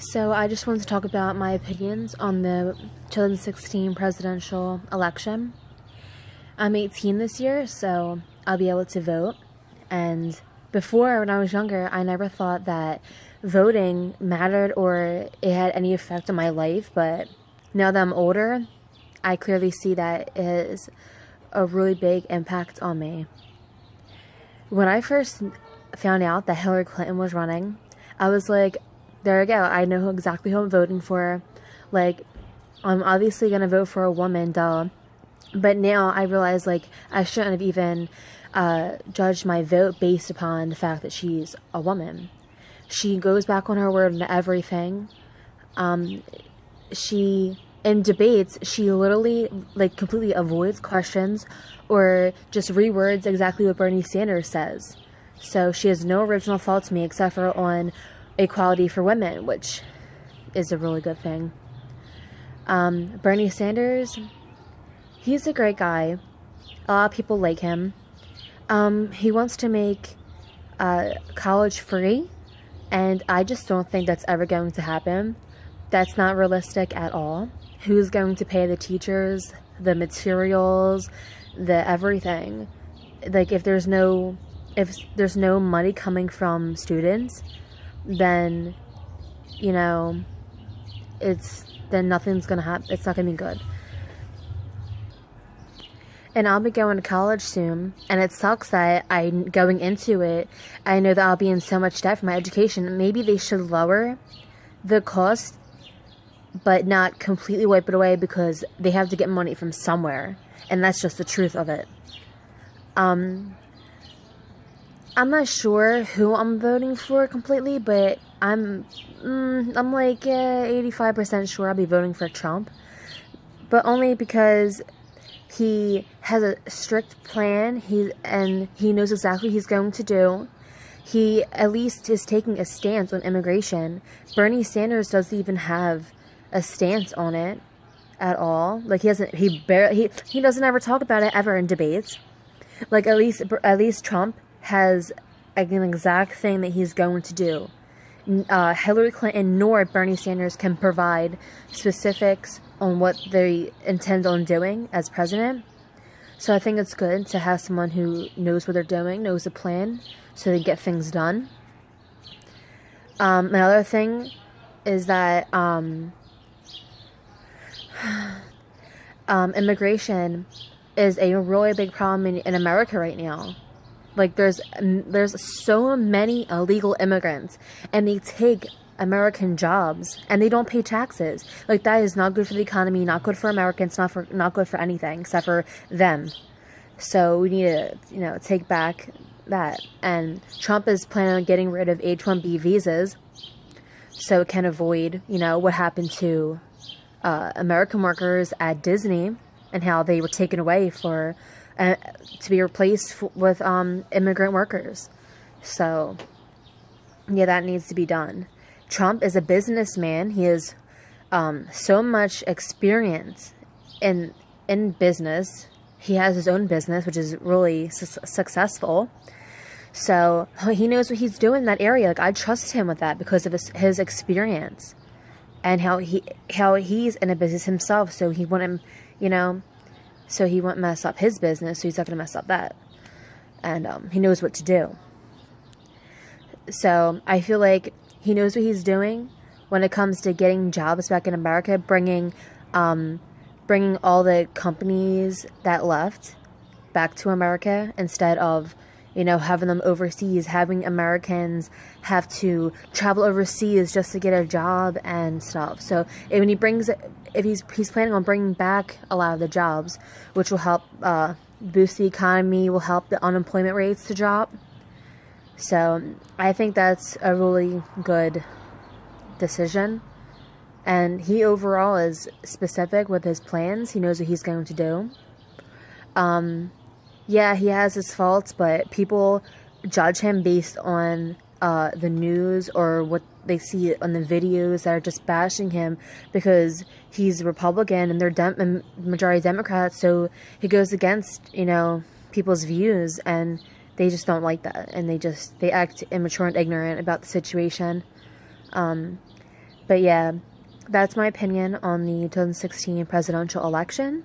So I just wanted to talk about my opinions on the 2016 presidential election. I'm 18 this year, so I'll be able to vote. And before, when I was younger, I never thought that voting mattered or it had any effect on my life. But now that I'm older, I clearly see that it has a really big impact on me. When I first found out that Hillary Clinton was running, I was like, there we go. I know exactly who I'm voting for. Like, I'm obviously going to vote for a woman, duh. But now I realize, like, I shouldn't have even judged my vote based upon the fact that she's a woman. She goes back on her word and everything. In debates, she literally, like, completely avoids questions or just rewords exactly what Bernie Sanders says. So she has no original thought to me except for on equality for women, which is a really good thing. Bernie Sanders, he's a great guy. A lot of people like him. He wants to make college free, and I just don't think that's ever going to happen. That's not realistic at all. Who's going to pay the teachers, the materials, the everything? Like, if there's no money coming from students, then, then nothing's gonna happen. It's not gonna be good. And I'll be going to college soon, and it sucks that going into it, I know that I'll be in so much debt for my education. Maybe they should lower the cost, but not completely wipe it away, because they have to get money from somewhere, and that's just the truth of it. I'm not sure who I'm voting for completely, but I'm like 85% sure I'll be voting for Trump, but only because he has a strict plan. He knows exactly what he's going to do. He at least is taking a stance on immigration. Bernie Sanders doesn't even have a stance on it at all. Like, he doesn't ever talk about it ever in debates. Like, at least Trump has an exact thing that he's going to do. Hillary Clinton nor Bernie Sanders can provide specifics on what they intend on doing as president. So I think it's good to have someone who knows what they're doing, knows the plan, so they get things done. Another thing is that immigration is a really big problem in America right now. Like, there's so many illegal immigrants, and they take American jobs, and they don't pay taxes. Like, that is not good for the economy, not good for Americans, not good for anything except for them. So we need to, take back that. And Trump is planning on getting rid of H-1B visas, so it can avoid, what happened to American workers at Disney and how they were taken away to be replaced with immigrant workers. So, yeah, that needs to be done. Trump is a businessman. He has so much experience in business. He has his own business, which is really successful. So he knows what he's doing in that area. Like, I trust him with that because of his experience and how he's in a business himself. So he wouldn't, so he won't mess up his business, so he's not going to mess up that. And he knows what to do. So I feel like he knows what he's doing when it comes to getting jobs back in America, bringing all the companies that left back to America instead of, having them overseas, having Americans have to travel overseas just to get a job and stuff. So if he's planning on bringing back a lot of the jobs, which will help boost the economy, will help the unemployment rates to drop. So I think that's a really good decision. And he overall is specific with his plans. He knows what he's going to do. Yeah, he has his faults, but people judge him based on the news or what they see on the videos that are just bashing him because he's a Republican and they're majority Democrats, so he goes against, people's views, and they just don't like that, and they act immature and ignorant about the situation. But yeah, that's my opinion on the 2016 presidential election.